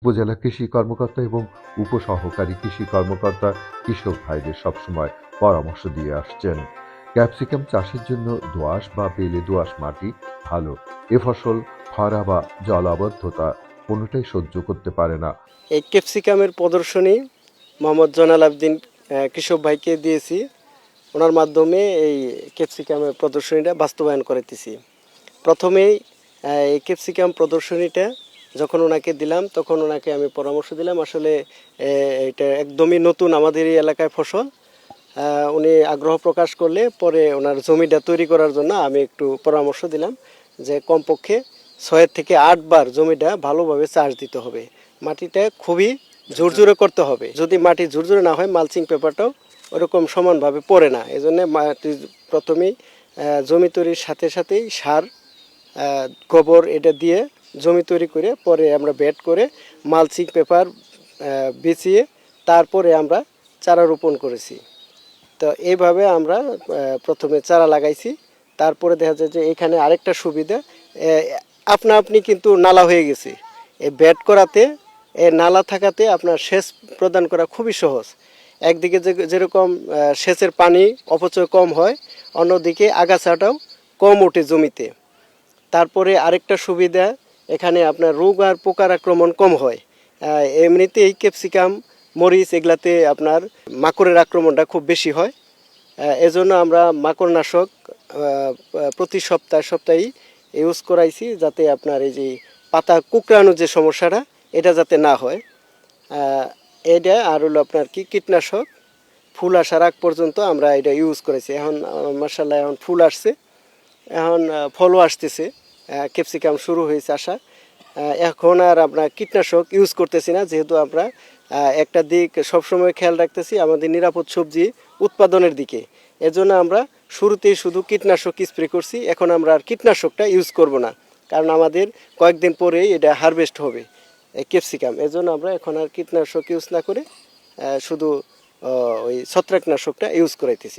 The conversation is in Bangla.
উপজেলা কৃষি কর্মকর্তা এবং উপসহকারী কৃষি কর্মকর্তা কৃষক ভাইদের সবসময় পরামর্শ দিয়ে আসছেন। ক্যাপসিকাম চাষের জন্য দোআঁশ বা বেলে দোআঁশ মাটি ভালো। এ ফসল খরা বা জলাবদ্ধতা কোনোটাই সহ্য করতে পারে না। এই ক্যাপসিকামের প্রদর্শনী মোহাম্মদ জয়নাল আবদিন কৃষক ভাইকে দিয়েছি। ওনার মাধ্যমে এই ক্যাপসিকামের প্রদর্শনীটা বাস্তবায়ন করাইতেছি। প্রথমেই এই ক্যাপসিকাম প্রদর্শনীটা যখন ওনাকে দিলাম, তখন ওনাকে আমি পরামর্শ দিলাম, আসলে এটা একদমই নতুন আমাদের এই এলাকায় ফসল। উনি আগ্রহ প্রকাশ করলে পরে ওনার জমিটা তৈরি করার জন্য আমি একটু পরামর্শ দিলাম যে কমপক্ষে 6 থেকে 8 বার জমিটা ভালোভাবে চাষ দিতে হবে। মাটিটা খুবই ঝুরঝুরে করতে হবে। যদি মাটি ঝুরঝুরে না হয়, মালচিং পেপারটাও ওরকম সমানভাবে পড়ে না। এই জন্যে মাটি প্রথমেই জমি তৈরির সাথে সাথেই সার, গোবর এটা দিয়ে জমি তৈরি করে পরে আমরা বেড করে মালচিং পেপার বিছিয়ে তারপরে আমরা চারা রোপণ করেছি। তো এইভাবে আমরা প্রথমে চারা লাগাইছি। তারপরে দেখা যায় যে এখানে আরেকটা সুবিধা, আপনা আপনি কিন্তু নালা হয়ে গেছে। এই বেড করাতে, এই নালা থাকাতে আপনার সেচ প্রদান করা খুবই সহজ। একদিকে যেরকম সেচের পানি অপচয় কম হয়, অন্যদিকে আগাছাটাও কম ওঠে জমিতে। তারপরে আরেকটা সুবিধা, এখানে আপনার রোগ আর পোকার আক্রমণ কম হয়। এমনিতেই ক্যাপসিকাম, মরিচ এগুলাতে আপনার মাকড়ের আক্রমণটা খুব বেশি হয়। এজন্য আমরা মাকড়নাশক প্রতি সপ্তাহেই ইউজ করাইছি, যাতে আপনার এই যে পাতা কুকড়ানোর যে সমস্যাটা, এটা যাতে না হয়। এটা আর হলো আপনার কি কীটনাশক ফুল আসার আগ পর্যন্ত আমরা এটা ইউজ করেছি। এখন মাশাআল্লাহ এখন ফুল আসছে, এখন ফলও আসতেছে, ক্যাপসিকাম শুরু হয়েছে আসা। এখন আর আমরা কীটনাশক ইউজ করতেছি না, যেহেতু আমরা একটা দিক সবসময় খেয়াল রাখতেছি আমাদের নিরাপদ সবজি উৎপাদনের দিকে। এজন্য আমরা শুরুতেই শুধু কীটনাশক স্প্রে করছি। এখন আমরা আর কীটনাশকটা ইউজ করব না, কারণ আমাদের কয়েকদিন পরেই এটা হারভেস্ট হবে ক্যাপসিকাম। এজন্য আমরা এখন আর কীটনাশক ইউজ না করে শুধু ওই ছত্রাকনাশকটা ইউজ করাইতেছি।